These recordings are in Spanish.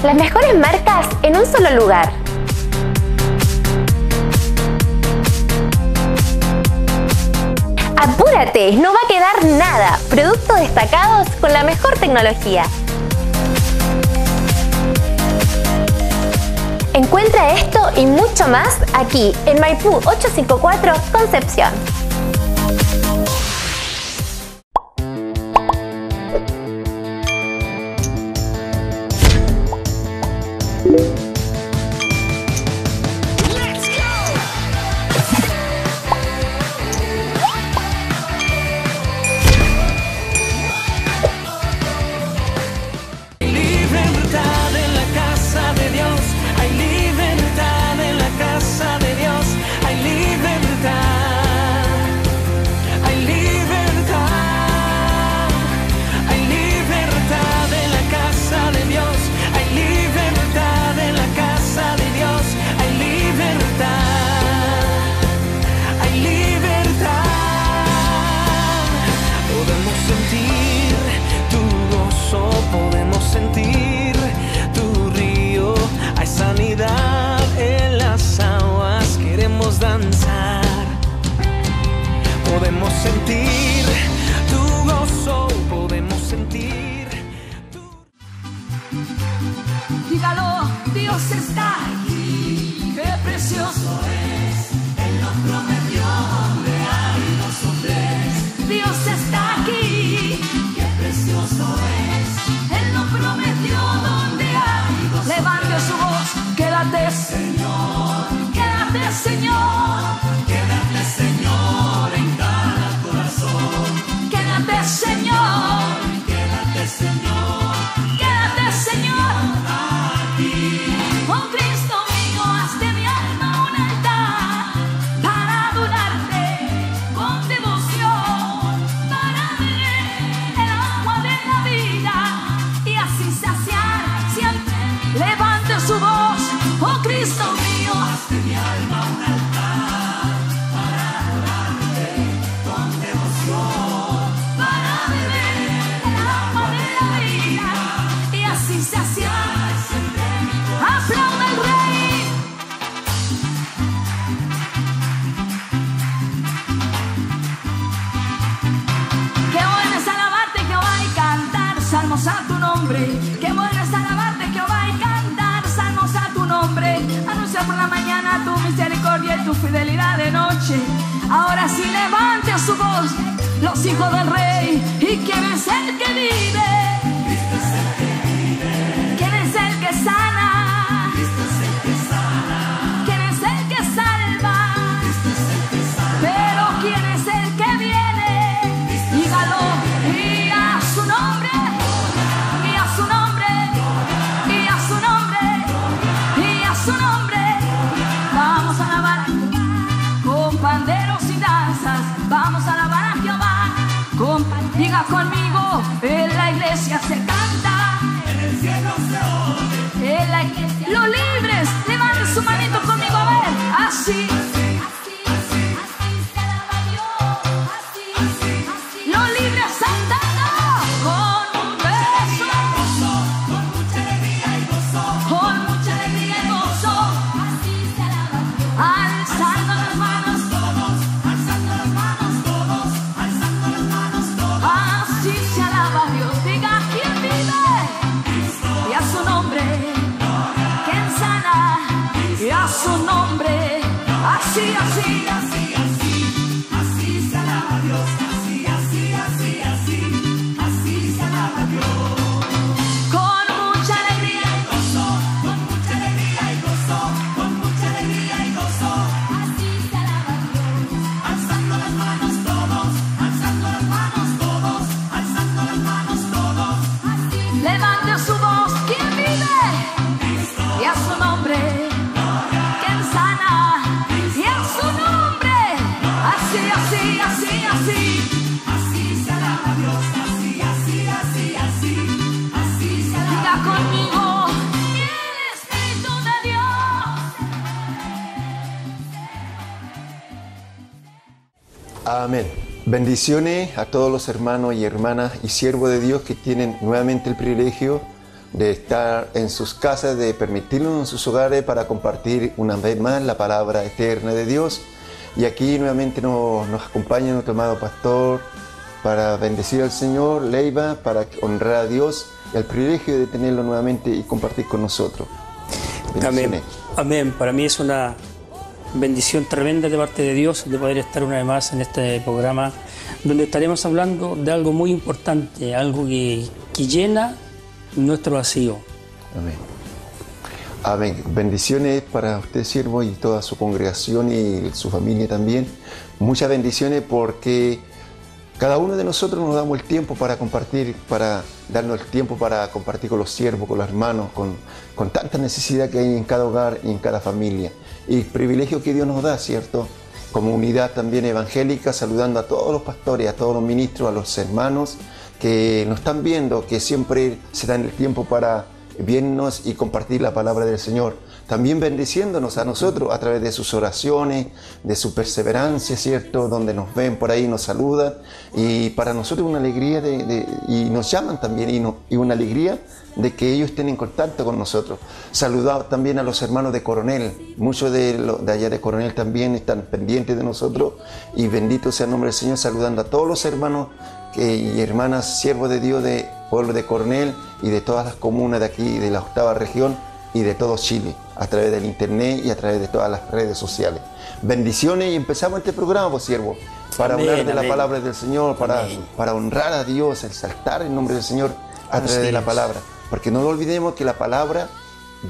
Las mejores marcas en un solo lugar. ¡Apúrate! No va a quedar nada. Productos destacados con la mejor tecnología. Encuentra esto y mucho más aquí en Maipú 854 Concepción. Podemos sentir tu gozo, podemos sentir tu... Dígalo, Dios está aquí, qué precioso es, Él nos prometió donde hay dos hombres. Dios está aquí, qué precioso es, Él nos prometió donde hay dos hombres. Levante su voz, quédate Señor, quédate Señor, quédate Señor en cada corazón. Quédate Señor, quédate Señor, quédate Señor aquí. Oh Cristo mío, haz de mi alma un altar para adorarte con devoción, para beber el agua de la vida y así saciar siempre. Levante su voz, oh Cristo mío, haz de mi alma un altar para adorarte con devoción, para beber el agua de la vida y así saciar siempre mi corazón. ¡Aplauda al Rey! Qué bueno es alabarte, Jehová, y cantar salmos a tu nombre. Qué bueno es alabarte, Jehová, y cantar salmos a tu nombre. Anunciar por la mañana tu misericordia y tu fidelidad de noche. Ahora sí levante su voz los hijos del Rey. ¿Y quién es el que vive? Cristo es el que vive. ¿Quién es el que sana? Cristo es el que sana. ¿Quién es el que salva? Cristo es el que salva. Pero ¿quién es el que viene? Dígalo, y a su nombre, y a su nombre, y a su nombre, y a su nombre. Vamos a alabar a Jehová con panderos y danzas. Vamos a alabar a Jehová con diga conmigo, en la iglesia se canta, en el cielo se oye, en la iglesia. Los libres, levanten su manito conmigo, a ver, así. Se alaba a Dios, así. Los libres cantando con un beso, con mucha alegría y gozo, con mucha alegría y gozo. Así se alaba a Dios, alzando las manos todos, alzando las manos todos, alzando las manos todos. Así se alaba a Dios, diga quién vive, y a su nombre, quien sana, y a su nombre, así, así, así, así, así se alaba a Dios, así, así, así, así, así se alaba a Dios. Con mucha alegría y gozo, con mucha alegría y gozo, con mucha alegría y gozo, así se alaba a Dios. Alzando las manos todos, alzando las manos todos, alzando las manos todos. Levante su voz, ¿quién vive? Y a su nombre, quien sana, y a su nombre, así, así, así, así, así se alaba a Dios, así, así, así, así, así se alaba. Diga conmigo, y el Espíritu de Dios. Amén. Bendiciones a todos los hermanos y hermanas y siervos de Dios que tienen nuevamente el privilegio de estar en sus casas, de permitirnos en sus hogares para compartir una vez más la palabra eterna de Dios. Y aquí nuevamente nos acompaña nuestro amado pastor para bendecir al Señor, Leiva, para honrar a Dios y el privilegio de tenerlo nuevamente y compartir con nosotros. Amén. Amén. Para mí es una bendición tremenda de parte de Dios de poder estar una vez más en este programa donde estaremos hablando de algo muy importante, algo que llena nuestro vacío. Amén. Amén. Bendiciones para usted, siervo, y toda su congregación y su familia también. Muchas bendiciones porque cada uno de nosotros nos damos el tiempo para compartir, para darnos el tiempo para compartir con los siervos, con los hermanos, con tanta necesidad que hay en cada hogar y en cada familia. Y el privilegio que Dios nos da, ¿cierto? Como unidad también evangélica, saludando a todos los pastores, a todos los ministros, a los hermanos que nos están viendo, que siempre se dan el tiempo para vernos y compartir la palabra del Señor. También bendiciéndonos a nosotros a través de sus oraciones, de su perseverancia, ¿cierto? Donde nos ven por ahí, nos saludan. Y para nosotros una alegría y nos llaman también y una alegría de que ellos estén en contacto con nosotros. Saludar también a los hermanos de Coronel. Muchos de allá de Coronel también están pendientes de nosotros. Y bendito sea el nombre del Señor, saludando a todos los hermanos y hermanas, siervos de Dios de pueblo de Coronel y de todas las comunas de aquí, de la 8ª región y de todo Chile, a través del internet y a través de todas las redes sociales. Bendiciones y empezamos este programa, pues, siervo, para hablar de la palabra del Señor, para honrar a Dios, exaltar el nombre del Señor a través de la palabra. Porque no lo olvidemos que la palabra,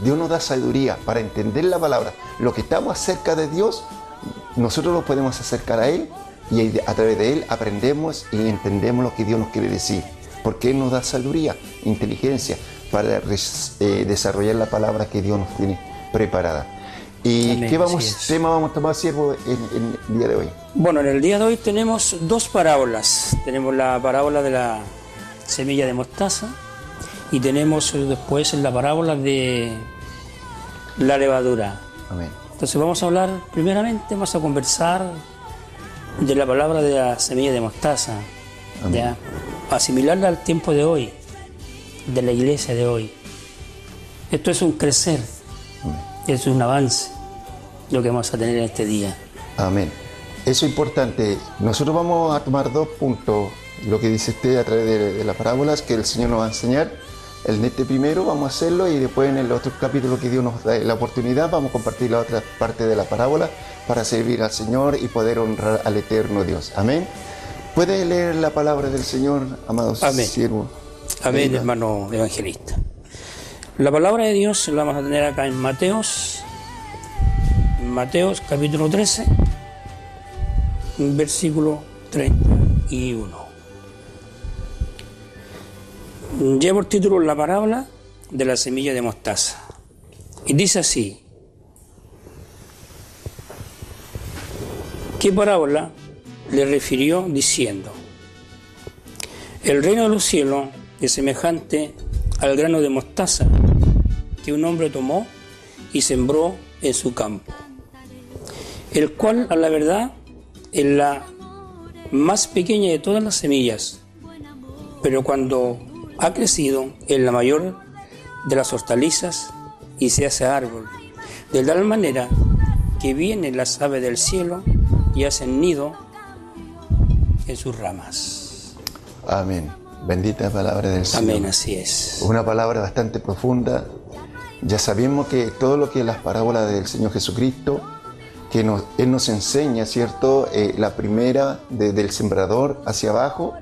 Dios nos da sabiduría para entender la palabra. Lo que estamos cerca de Dios, nosotros lo podemos acercar a Él y a través de Él aprendemos y entendemos lo que Dios nos quiere decir. Porque Él nos da sabiduría, inteligencia para desarrollar la palabra que Dios nos tiene preparada. ¿Y amén, qué tema vamos a tomar, siervo, en el día de hoy? Bueno, en el día de hoy tenemos dos parábolas. Tenemos la parábola de la semilla de mostaza y tenemos después la parábola de la levadura. Amén. Entonces vamos a hablar, primeramente vamos a conversar de la palabra de la semilla de mostaza. Amén. ¿Ya? Asimilarla al tiempo de hoy, de la iglesia de hoy. Esto es un crecer, es un avance, lo que vamos a tener en este día. Amén. Eso es importante. Nosotros vamos a tomar 2 puntos, lo que dice usted a través de las parábolas, que el Señor nos va a enseñar. En este primero vamos a hacerlo y después en el otro capítulo que Dios nos da la oportunidad vamos a compartir la otra parte de la parábola para servir al Señor y poder honrar al eterno Dios. Amén. ¿Puede leer la palabra del Señor, amados siervos? Amén, hermano evangelista. La palabra de Dios la vamos a tener acá en Mateos capítulo 13, versículo 31. Lleva por título la parábola de la semilla de mostaza. Y dice así: ¿qué parábola le refirió diciendo? El reino de los cielos es semejante al grano de mostaza que un hombre tomó y sembró en su campo, el cual a la verdad es la más pequeña de todas las semillas, pero cuando ha crecido es la mayor de las hortalizas y se hace árbol, de tal manera que vienen las aves del cielo y hacen nido en sus ramas. Amén. Bendita palabra del Señor. Amén, así es. Una palabra bastante profunda. Ya sabemos que todo lo que es las parábolas del Señor Jesucristo, que Él nos enseña, ¿cierto? La primera del sembrador hacia abajo,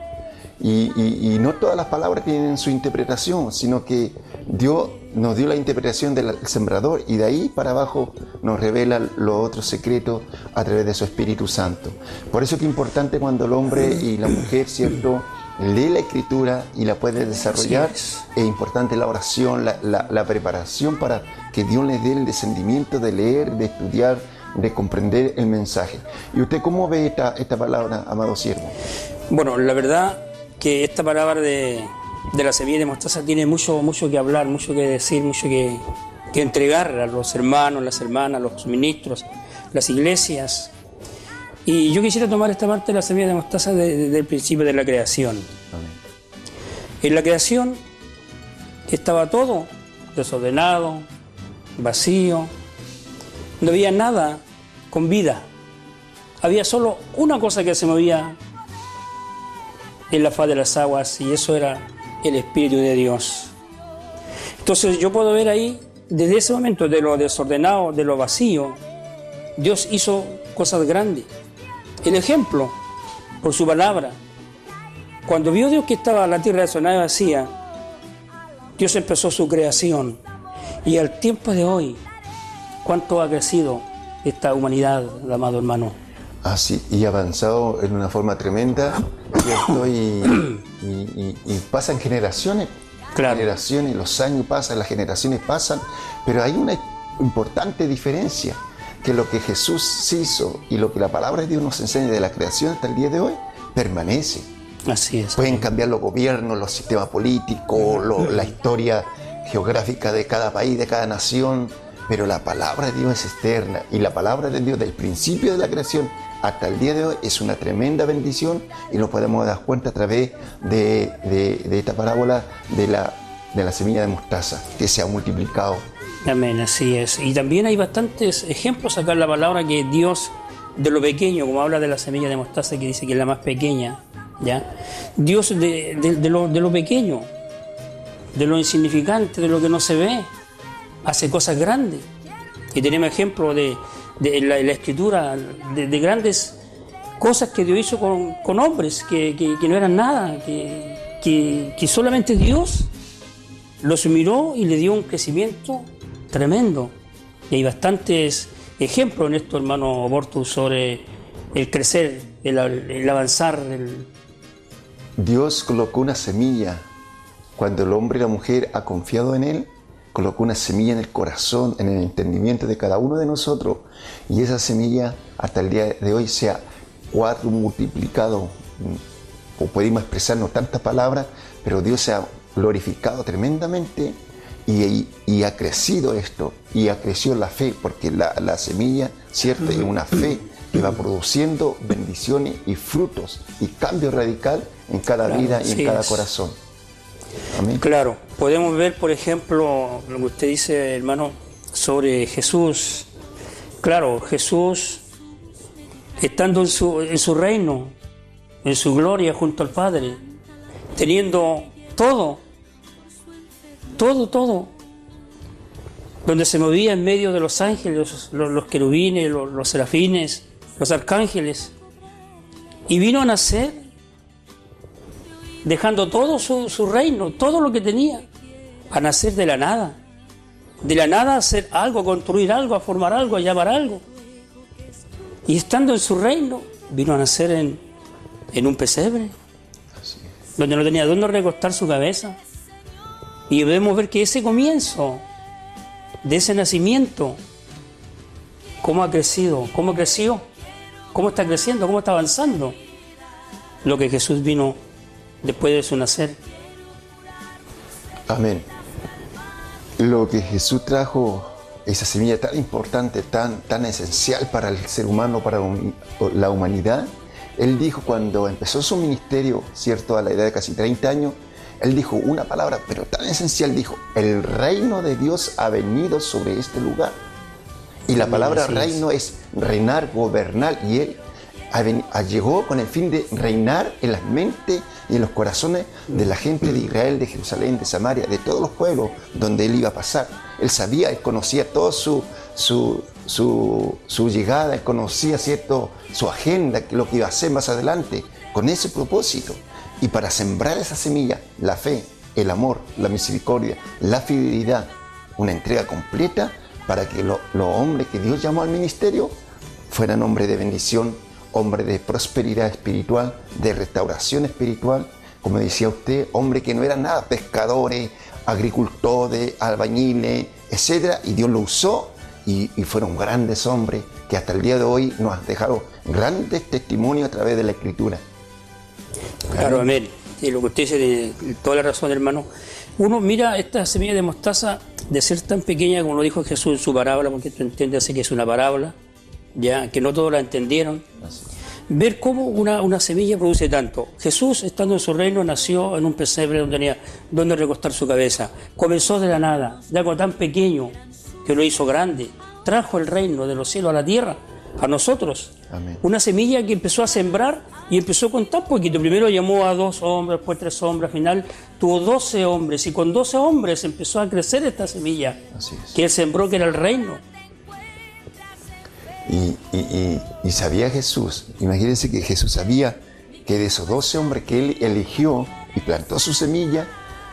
y no todas las palabras tienen su interpretación, sino que Dios nos dio la interpretación del sembrador y de ahí para abajo nos revela los otros secretos a través de su Espíritu Santo. Por eso que es importante cuando el hombre y la mujer, ¿cierto?, lee la Escritura y la puede desarrollar. Es importante la oración, la preparación para que Dios les dé el discernimiento de leer, de estudiar, de comprender el mensaje. ¿Y usted cómo ve esta palabra, amado siervo? Bueno, la verdad que esta palabra de la semilla de mostaza tiene mucho que hablar, mucho que decir, mucho que entregar a los hermanos, las hermanas, los ministros, las iglesias. Y yo quisiera tomar esta parte de la semilla de mostaza desde el principio de la creación. Amén. En la creación estaba todo desordenado, vacío, no había nada con vida. Había solo una cosa que se movía en la faz de las aguas, y eso era el Espíritu de Dios. Entonces yo puedo ver ahí, desde ese momento, de lo desordenado, de lo vacío, Dios hizo cosas grandes. El ejemplo, por su palabra. Cuando vio Dios que estaba la tierra desordenada y vacía, Dios empezó su creación. Y al tiempo de hoy, ¿cuánto ha crecido esta humanidad, amado hermano? Así, y avanzado en una forma tremenda, ¿cierto? Y pasan generaciones, Claro. generaciones, los años pasan, las generaciones pasan, pero hay una importante diferencia, que lo que Jesús hizo y lo que la palabra de Dios nos enseña de la creación hasta el día de hoy, permanece. Así es. Pueden cambiar los gobiernos, los sistemas políticos, la historia geográfica de cada país, de cada nación, pero la palabra de Dios es eterna, y la palabra de Dios del principio de la creación hasta el día de hoy es una tremenda bendición, y nos podemos dar cuenta a través de esta parábola de la semilla de mostaza que se ha multiplicado. Amén, así es. Y también hay bastantes ejemplos acá en la palabra que Dios, de lo pequeño, como habla de la semilla de mostaza, que dice que es la más pequeña, ¿ya? Dios de lo pequeño, de lo insignificante, de lo que no se ve, hace cosas grandes. Y tenemos ejemplos de la Escritura, de grandes cosas que Dios hizo con hombres que no eran nada, que solamente Dios los miró y le dio un crecimiento tremendo. Y hay bastantes ejemplos en esto, hermano Bortus, sobre el crecer, el avanzar. Dios colocó una semilla cuando el hombre y la mujer ha confiado en Él. Colocó una semilla en el corazón, en el entendimiento de cada uno de nosotros, y esa semilla hasta el día de hoy se ha multiplicado, o podemos expresarnos tantas palabras, pero Dios se ha glorificado tremendamente, y ha crecido esto, y ha crecido la fe, porque la semilla, cierto, es una fe que va produciendo bendiciones y frutos y cambio radical en cada vida y en cada corazón. Amén. Claro, podemos ver, por ejemplo, lo que usted dice, hermano, sobre Jesús. Claro, Jesús, estando en su reino, en su gloria junto al Padre, teniendo todo, donde se movía en medio de los ángeles, los querubines, los serafines, los arcángeles, y vino a nacer, dejando todo su reino, todo lo que tenía, a nacer de la nada a hacer algo, a construir algo, a formar algo, a llamar algo. Y estando en su reino, vino a nacer en un pesebre, donde no tenía dónde recostar su cabeza. Y debemos ver que ese comienzo de ese nacimiento, cómo ha crecido, cómo creció, cómo está creciendo, cómo está avanzando lo que Jesús vino después de su nacer. Amén. Lo que Jesús trajo, esa semilla tan importante, tan esencial para el ser humano, para la humanidad, Él dijo cuando empezó su ministerio, cierto, a la edad de casi 30 años, Él dijo una palabra, pero tan esencial, dijo: el reino de Dios ha venido sobre este lugar. Y la palabra reino es reinar, gobernar, y Él llegó con el fin de reinar en las mentes y en los corazones de la gente de Israel, de Jerusalén, de Samaria, de todos los pueblos donde Él iba a pasar. Él sabía, Él conocía toda su llegada, Él conocía, cierto, su agenda, lo que iba a hacer más adelante, con ese propósito. Y para sembrar esa semilla, la fe, el amor, la misericordia, la fidelidad, una entrega completa para que los hombres que Dios llamó al ministerio fueran hombres de bendición, hombres de prosperidad espiritual, de restauración espiritual, como decía usted, hombres que no eran nada, pescadores, agricultores, albañiles, etc. Y Dios lo usó y fueron grandes hombres que hasta el día de hoy nos han dejado grandes testimonios a través de la Escritura. Claro, amén. Y lo que usted dice, de toda la razón, hermano. Uno mira esta semilla de mostaza, de ser tan pequeña como lo dijo Jesús en su parábola, porque tú entiendes que es una parábola, ya que no todos la entendieron. ver cómo una semilla produce tanto. Jesús, estando en su reino, nació en un pesebre donde tenía donde recostar su cabeza. Comenzó de la nada, de algo tan pequeño que lo hizo grande. Trajo el reino de los cielos a la tierra, a nosotros. Amén. Una semilla que empezó a sembrar y empezó con tan poquito. Primero llamó a 2 hombres, después 3 hombres, al final tuvo 12 hombres. Y con 12 hombres empezó a crecer esta semilla Así es. que él sembró, que era el reino. Y sabía Jesús, imagínense que Jesús sabía que de esos 12 hombres que él eligió y plantó su semilla,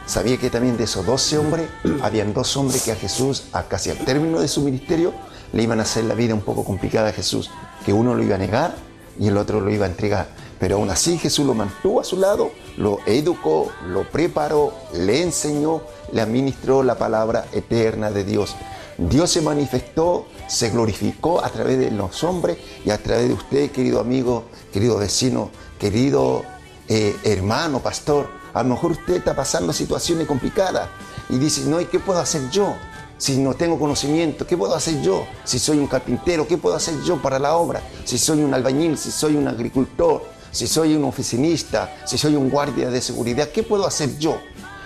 sabía que también de esos 12 hombres, habían 2 hombres que a Jesús, casi al término de su ministerio, le iban a hacer la vida un poco complicada a Jesús, que uno lo iba a negar y el otro lo iba a entregar. Pero aún así Jesús lo mantuvo a su lado, lo educó, lo preparó, le enseñó, le administró la palabra eterna de Dios. Dios se manifestó, se glorificó a través de los hombres y a través de usted, querido amigo, querido vecino, querido hermano, pastor. A lo mejor usted está pasando situaciones complicadas y dice, no, ¿y qué puedo hacer yo? Si no tengo conocimiento, ¿qué puedo hacer yo? Si soy un carpintero, ¿qué puedo hacer yo para la obra? Si soy un albañil, si soy un agricultor, si soy un oficinista, si soy un guardia de seguridad, ¿qué puedo hacer yo?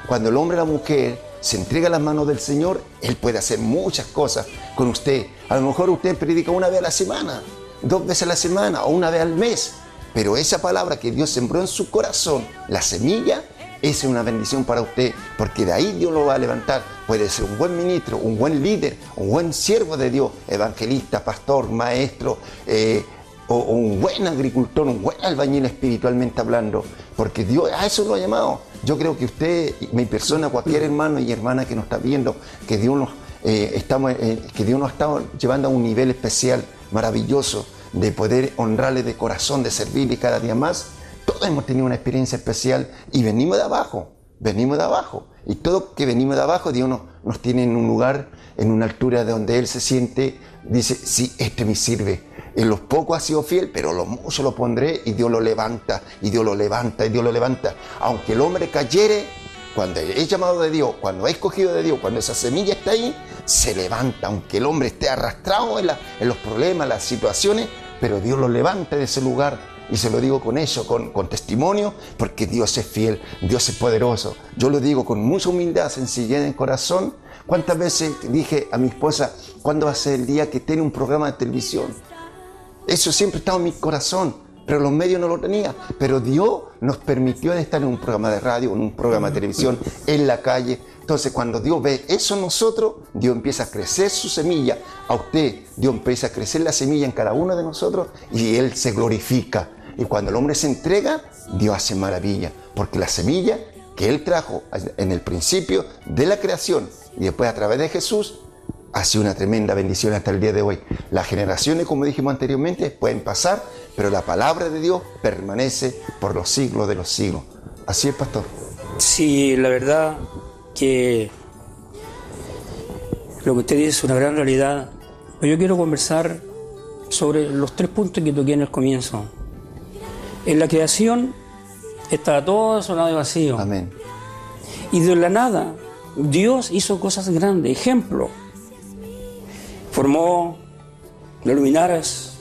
Cuando el hombre o la mujer se entrega a las manos del Señor, Él puede hacer muchas cosas con usted. A lo mejor usted predica una vez a la semana, 2 veces a la semana o una vez al mes, pero esa palabra que Dios sembró en su corazón, la semilla, esa es una bendición para usted, porque de ahí Dios lo va a levantar. Puede ser un buen ministro, un buen líder, un buen siervo de Dios, evangelista, pastor, maestro, o un buen agricultor, un buen albañil espiritualmente hablando, porque Dios a eso lo ha llamado. Yo creo que usted, mi persona, cualquier hermano y hermana que nos está viendo, que Dios nos ha estado llevando a un nivel especial, maravilloso, de poder honrarle de corazón, de servirle cada día más. Todos hemos tenido una experiencia especial y venimos de abajo. Y todo que venimos de abajo, Dios nos tiene en un lugar, en una altura de donde Él se siente, dice, sí, este me sirve. En los pocos ha sido fiel, pero lo mucho lo pondré, y Dios lo levanta, y Dios lo levanta, y Dios lo levanta. Aunque el hombre cayere, cuando es llamado de Dios, cuando es escogido de Dios, cuando esa semilla está ahí, se levanta. Aunque el hombre esté arrastrado en los problemas, las situaciones, pero Dios lo levanta de ese lugar. Y se lo digo con eso, con testimonio, porque Dios es fiel, Dios es poderoso. Yo lo digo con mucha humildad, sencillez en el corazón. ¿Cuántas veces dije a mi esposa, cuándo va a ser el día que tiene un programa de televisión? Eso siempre estaba en mi corazón, pero los medios no lo tenían. Pero Dios nos permitió estar en un programa de radio, en un programa de televisión, en la calle. Entonces, cuando Dios ve eso en nosotros, Dios empieza a crecer su semilla. A usted, Dios empieza a crecer la semilla en cada uno de nosotros y Él se glorifica. Y cuando el hombre se entrega, Dios hace maravilla, porque la semilla que Él trajo en el principio de la creación y después a través de Jesús, ha sido una tremenda bendición hasta el día de hoy. Las generaciones, como dijimos anteriormente, pueden pasar, pero la palabra de Dios permanece por los siglos de los siglos. Así es, pastor. Sí, la verdad que lo que usted dice es una gran realidad. Pero yo quiero conversar sobre los 3 puntos que toqué en el comienzo. En la creación estaba todo sonado y vacío. Amén. Y de la nada, Dios hizo cosas grandes. Ejemplo, formó las luminarias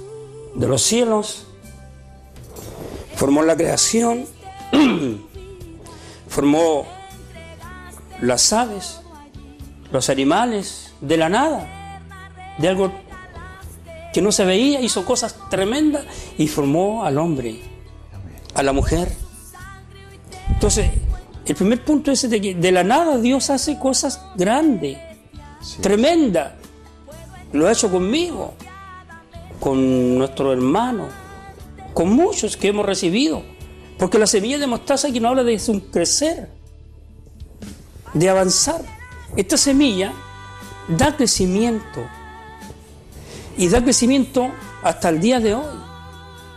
de los cielos, formó la creación, formó las aves, los animales, de la nada, de algo que no se veía, hizo cosas tremendas y formó al hombre, a la mujer. Entonces, el primer punto es de que de la nada Dios hace cosas grandes, Sí. tremendas. Lo ha hecho conmigo, con nuestro hermano, con muchos que hemos recibido. Porque la semilla de mostaza aquí no habla de un crecer, de avanzar. Esta semilla da crecimiento. Y da crecimiento hasta el día de hoy.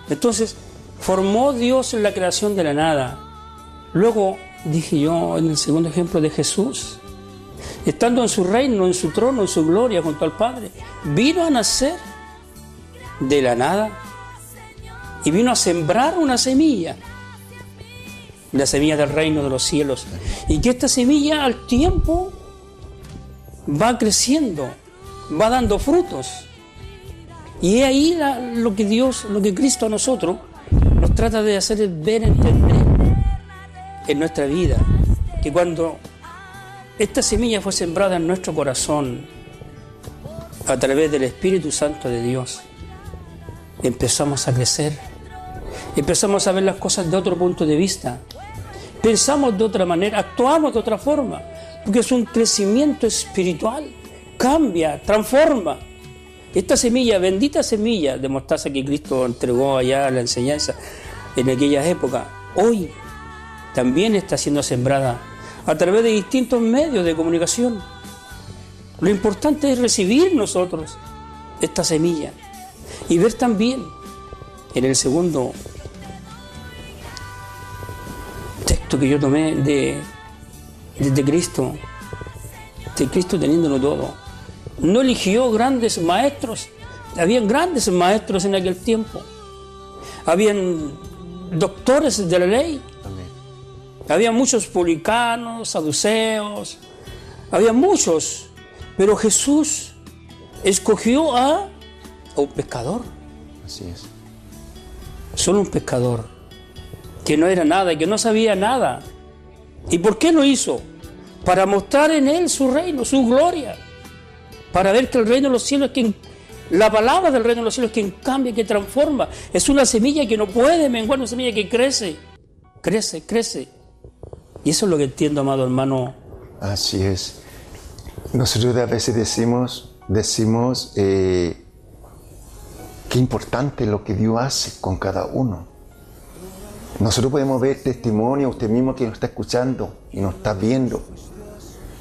Entonces, formó Dios la creación de la nada. Luego, dije yo en el segundo ejemplo de Jesús, estando en su reino, en su trono, en su gloria junto al Padre, vino a nacer de la nada y vino a sembrar una semilla, la semilla del reino de los cielos, y que esta semilla al tiempo va creciendo, va dando frutos. Y es ahí lo que Cristo a nosotros nos trata de hacer ver, entender en nuestra vida que cuando esta semilla fue sembrada en nuestro corazón a través del Espíritu Santo de Dios, empezamos a crecer, empezamos a ver las cosas de otro punto de vista, pensamos de otra manera, actuamos de otra forma, porque es un crecimiento espiritual, cambia, transforma. Esta semilla, bendita semilla de mostaza que Cristo entregó allá a la enseñanza en aquella época, hoy también está siendo sembrada a través de distintos medios de comunicación. Lo importante es recibir nosotros esta semilla y ver también en el segundo texto que yo tomé de Cristo teniéndolo todo. No eligió grandes maestros, habían grandes maestros en aquel tiempo, habían doctores de la ley, Amén. había muchos publicanos, saduceos, había muchos, pero Jesús escogió a un pescador, Así es. solo un pescador, que no era nada, que no sabía nada. ¿Y por qué lo hizo? Para mostrar en él su reino, su gloria, para ver que el reino de los cielos es quien, la palabra del reino de los cielos es quien cambia, que transforma. Es una semilla que no puede menguar, una semilla que crece, crece, crece. Y eso es lo que entiendo, amado hermano. Así es. Nosotros a veces decimos qué importante lo que Dios hace con cada uno. Nosotros podemos ver testimonio, usted mismo que nos está escuchando y nos está viendo,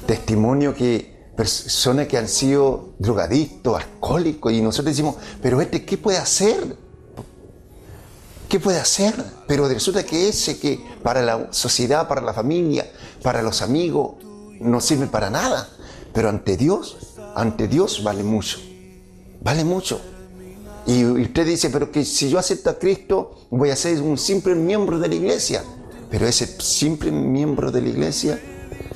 testimonio que personas que han sido drogadictos, alcohólicos, y nosotros decimos, pero ¿qué puede hacer? ¿Qué puede hacer? Pero resulta que ese que para la sociedad, para la familia, para los amigos, no sirve para nada. Pero ante Dios vale mucho. Vale mucho. Y usted dice, pero que si yo acepto a Cristo, voy a ser un simple miembro de la iglesia. Pero ese simple miembro de la iglesia,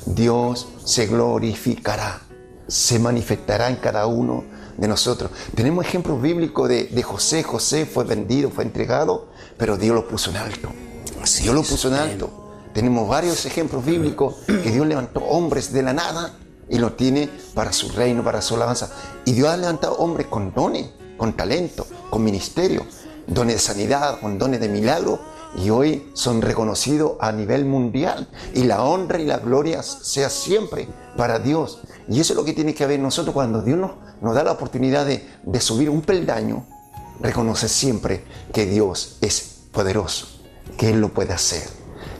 Dios se glorificará, se manifestará en cada uno de nosotros. Tenemos ejemplos bíblicos de José. José fue vendido, fue entregado, pero Dios lo puso en alto. Dios lo puso en alto. Tenemos varios ejemplos bíblicos que Dios levantó hombres de la nada y lo tiene para su reino, para su alabanza. Y Dios ha levantado hombres con dones, con talento, con ministerio, dones de sanidad, con dones de milagro, y hoy son reconocidos a nivel mundial. Y la honra y la gloria sea siempre para Dios. Y eso es lo que tiene que haber nosotros cuando Dios nos da la oportunidad de subir un peldaño. Reconoce siempre que Dios es poderoso, que Él lo puede hacer.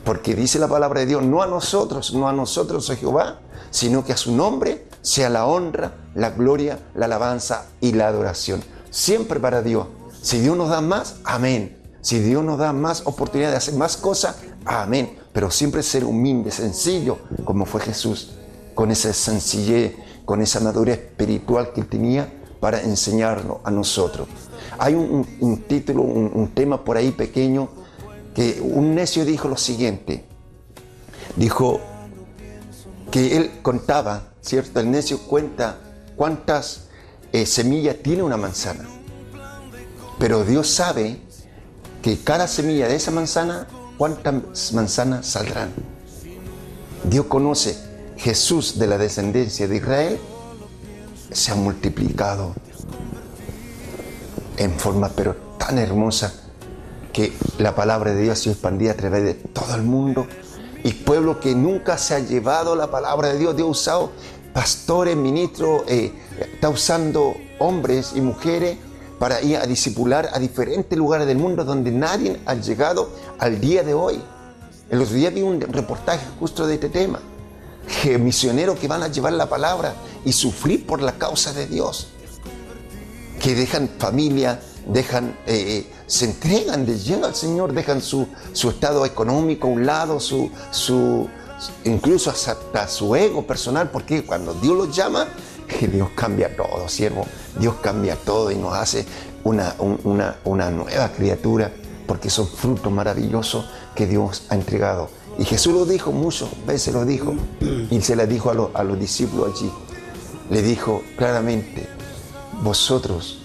Porque dice la palabra de Dios, no a nosotros, oh Jehová, sino que a su nombre sea la honra, la gloria, la alabanza y la adoración. Siempre para Dios. Si Dios nos da más, amén. Si Dios nos da más oportunidad de hacer más cosas, amén. Pero siempre ser humilde, sencillo, como fue Jesús, con esa sencillez, con esa madurez espiritual que Él tenía para enseñarnos a nosotros. Hay un título, un tema por ahí pequeño, que un necio dijo lo siguiente. Dijo que él contaba, ¿cierto? El necio cuenta cuántas semillas tiene una manzana. Pero Dios sabe que cada semilla de esa manzana, cuántas manzanas saldrán. Dios conoce. Jesús, de la descendencia de Israel, se ha multiplicado en forma pero tan hermosa que la palabra de Dios ha sido expandida a través de todo el mundo. Y pueblo que nunca se ha llevado la palabra de Dios, Dios ha usado pastores, ministros, está usando hombres y mujeres para ir a discipular a diferentes lugares del mundo donde nadie ha llegado al día de hoy. En los días vi un reportaje justo de este tema, que misioneros que van a llevar la palabra y sufrir por la causa de Dios, que dejan familia, se entregan de lleno al Señor, dejan su estado económico a un lado, incluso hasta su ego personal, porque cuando Dios los llama, Dios cambia todo, siervo. Dios cambia todo y nos hace una nueva criatura, porque son frutos maravillosos que Dios ha entregado. Y Jesús lo dijo, muchas veces lo dijo, y se le dijo a los discípulos allí. Le dijo claramente, vosotros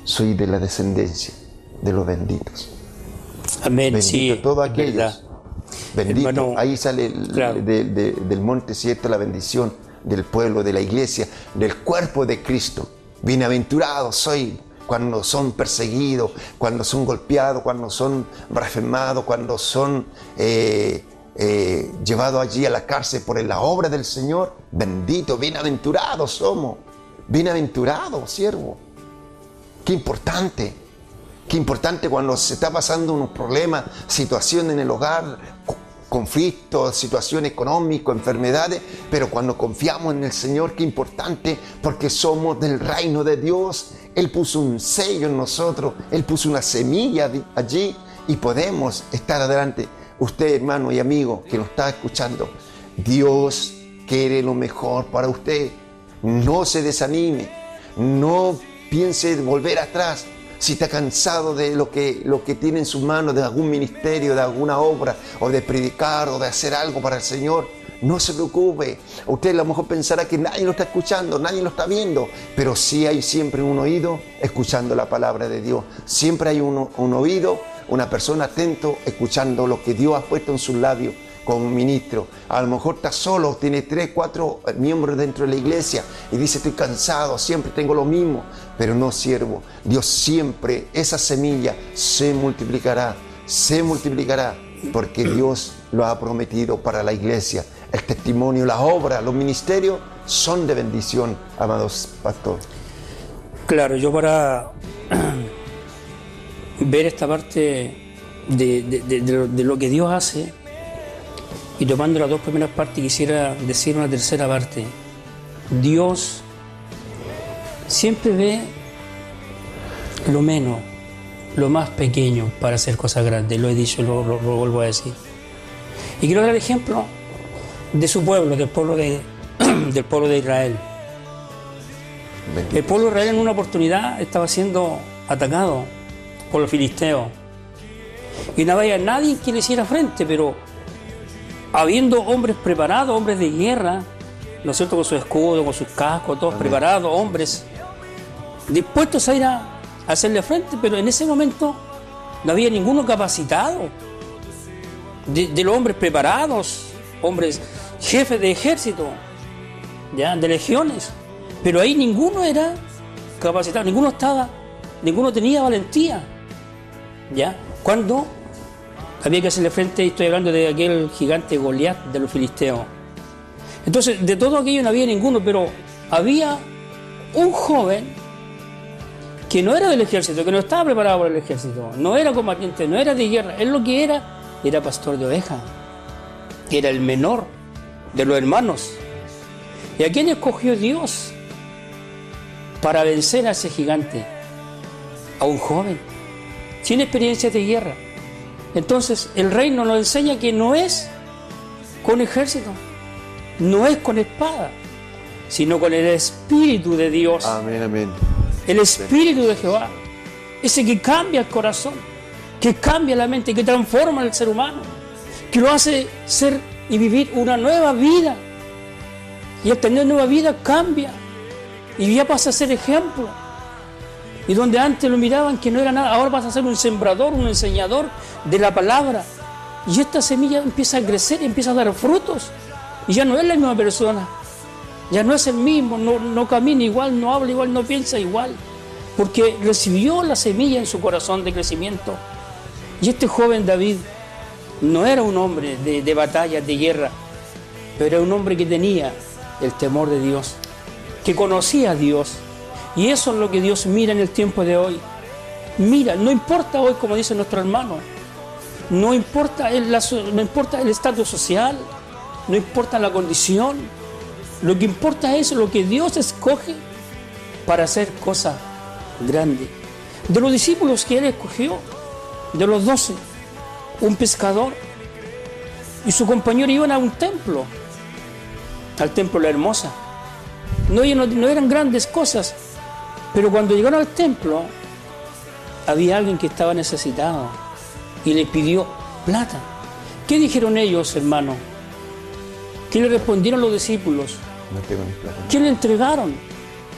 sois de la descendencia de los benditos. Amén. Bendito Sí, todos es aquellos. verdad. Bendito. Hermano, Ahí sale claro. del monte, ¿cierto? La bendición del pueblo, de la iglesia, del cuerpo de Cristo. Bienaventurados soy cuando son perseguidos, cuando son golpeados, cuando son blasfemados, cuando son llevados allí a la cárcel por la obra del Señor. Bendito, bienaventurados somos. Bienaventurados, siervo. Qué importante. Qué importante cuando se está pasando unos problemas, situaciones en el hogar, conflictos, situaciones económicas, enfermedades, pero cuando confiamos en el Señor, qué importante, porque somos del reino de Dios. Él puso un sello en nosotros, Él puso una semilla allí y podemos estar adelante. Usted, hermano y amigo que nos está escuchando, Dios quiere lo mejor para usted. No se desanime, no piense volver atrás. Si está cansado de lo que tiene en sus manos, de algún ministerio, de alguna obra, o de predicar, o de hacer algo para el Señor, no se preocupe. Usted a lo mejor pensará que nadie lo está escuchando, nadie lo está viendo, pero sí hay siempre un oído escuchando la palabra de Dios. Siempre hay un oído, una persona atento, escuchando lo que Dios ha puesto en sus labios como ministro. A lo mejor está solo, tiene 3, 4 miembros dentro de la iglesia y dice: estoy cansado, siempre tengo lo mismo. Pero no, siervo, Dios siempre, esa semilla se multiplicará, porque Dios lo ha prometido para la iglesia. El testimonio, las obras, los ministerios son de bendición, amados pastores. Claro, yo para ver esta parte de lo que Dios hace, y tomando las 2 primeras partes, quisiera decir una tercera parte. Dios siempre ve lo menos, lo más pequeño para hacer cosas grandes. Lo he dicho y lo vuelvo a decir. Y quiero dar el ejemplo de su pueblo, del pueblo de Israel. Bendito. El pueblo de Israel en una oportunidad estaba siendo atacado por los filisteos. Y no había nadie que le hiciera frente, pero habiendo hombres preparados, hombres de guerra, ¿no es cierto?, con su escudo, con sus cascos, todos preparados, hombres dispuestos a ir a hacerle frente, pero en ese momento no había ninguno capacitado. De los hombres preparados, hombres jefes de ejército, ya, de legiones, pero ahí ninguno era capacitado, ninguno tenía valentía, ya. Cuando había que hacerle frente, y estoy hablando de aquel gigante Goliat de los filisteos. Entonces, de todo aquello no había ninguno, pero había un joven que no era del ejército, que no estaba preparado para el ejército, no era combatiente, no era de guerra. Él lo que era pastor de ovejas, era el menor de los hermanos. ¿Y a quién escogió Dios para vencer a ese gigante? A un joven, sin experiencia de guerra. Entonces, el reino nos enseña que no es con ejército, no es con espada, sino con el Espíritu de Dios. Amén, amén. El Espíritu de Jehová, ese que cambia el corazón, que cambia la mente, que transforma al ser humano, que lo hace ser y vivir una nueva vida. Y al tener nueva vida cambia y ya pasa a ser ejemplo. Y donde antes lo miraban que no era nada, ahora pasa a ser un sembrador, un enseñador de la palabra. Y esta semilla empieza a crecer, empieza a dar frutos. Y ya no es la misma persona. Ya no es el mismo, no camina igual, no habla igual, no piensa igual. Porque recibió la semilla en su corazón de crecimiento. Y este joven David no era un hombre de batallas, de guerra, pero era un hombre que tenía el temor de Dios, que conocía a Dios. Y eso es lo que Dios mira en el tiempo de hoy. Mira, no importa hoy, como dice nuestro hermano, no importa el estatus social, no importa la condición, lo que importa es lo que Dios escoge para hacer cosas grandes. De los discípulos que Él escogió, de los 12, un pescador y su compañero iban a un templo, al templo La Hermosa. No eran grandes cosas, pero cuando llegaron al templo, había alguien que estaba necesitado y le pidió plata. ¿Qué dijeron ellos, hermano? ¿Qué le respondieron los discípulos? No tengo ni plata. ¿Qué le entregaron?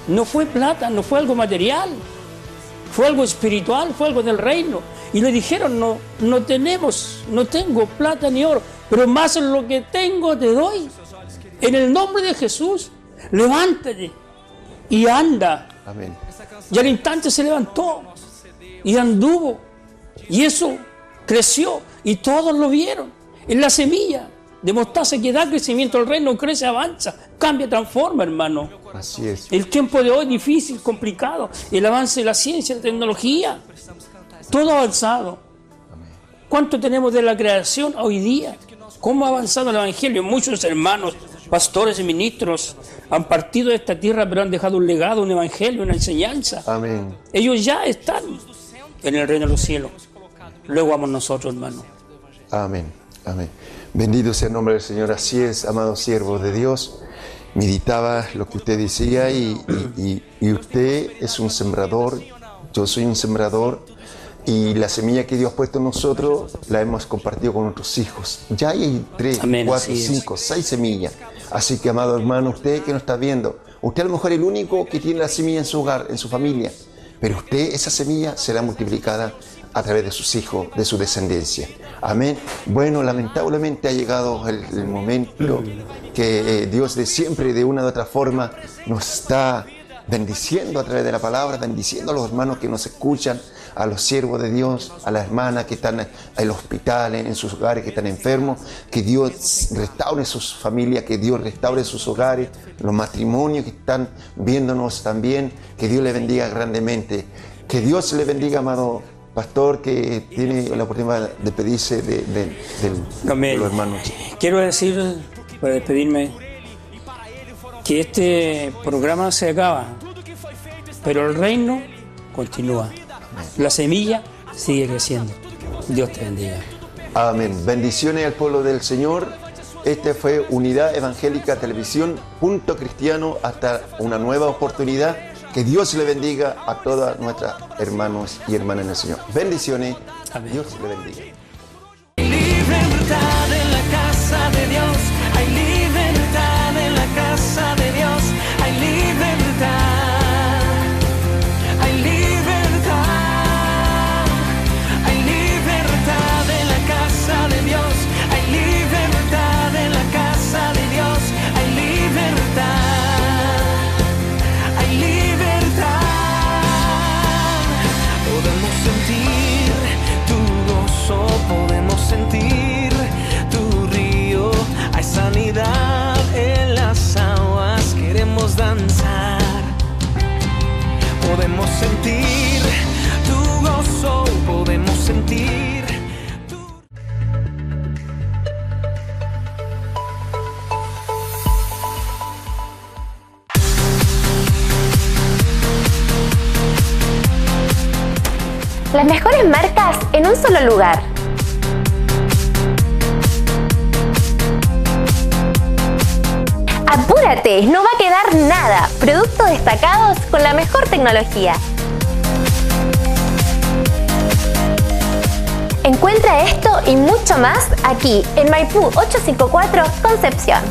No fue plata, no fue algo material. fue algo espiritual, fue algo del reino. Y le dijeron, no tengo plata ni oro, pero más en lo que tengo te doy. En el nombre de Jesús, levántate y anda. Amén. Y al instante se levantó y anduvo. Y eso creció y todos lo vieron. Es la semilla de mostaza que da crecimiento al reino, crece, avanza, cambia, transforma, hermano. Así es. El tiempo de hoy difícil, complicado, el avance de la ciencia, la tecnología, todo avanzado. ¿Cuánto tenemos de la creación hoy día? ¿Cómo ha avanzado el Evangelio? Muchos hermanos, pastores y ministros han partido de esta tierra, pero han dejado un legado, un Evangelio, una enseñanza. Amén. Ellos ya están en el reino de los cielos. Luego vamos nosotros, hermano. Amén. Amén. Bendito sea el nombre del Señor. Así es, amados siervos de Dios. Meditaba lo que usted decía y usted es un sembrador. Yo soy un sembrador. Y la semilla que Dios ha puesto en nosotros la hemos compartido con nuestros hijos. Ya hay 3, Amén, 4, así es. 5, 6 semillas. Así que, amado hermano, usted que nos está viendo, usted a lo mejor es el único que tiene la semilla en su hogar, en su familia. Pero usted, esa semilla será multiplicada a través de sus hijos, de su descendencia. Amén. Bueno, lamentablemente ha llegado el momento que Dios de siempre, de una u otra forma, nos está bendiciendo a través de la palabra, bendiciendo a los hermanos que nos escuchan, a los siervos de Dios, a las hermanas que están en el hospital, en sus hogares, que están enfermos. Que Dios restaure sus familias, que Dios restaure sus hogares, los matrimonios que están viéndonos también. Que Dios le bendiga grandemente. Que Dios le bendiga, amado pastor, que tiene la oportunidad de despedirse de los hermanos. Quiero decir, para despedirme, que este programa se acaba, pero el reino continúa. La semilla sigue creciendo. Dios te bendiga. Amén. Bendiciones al pueblo del Señor. Este fue Unidad Evangélica Televisión, Punto Cristiano. Hasta una nueva oportunidad. Que Dios le bendiga a todas nuestras hermanos y hermanas en el Señor. Bendiciones. Amén. Dios le bendiga. Hay libertad en la casa de Dios, hay libertad en la casa de Dios, hay libertad, hay libertad, hay libertad en la casa de Dios, hay libertad en la casa de Dios, hay libertad, hay libertad. Podemos sentir tu gozo, podemos sentir tu río, hay sanidad en las aguas, queremos danzar. Podemos sentir tu gozo, podemos sentir tu... Las mejores marcas en un solo lugar. Apúrate, no va a quedar nada. Productos destacados con la mejor tecnología. Encuentra esto y mucho más aquí en Maipú 854 Concepción.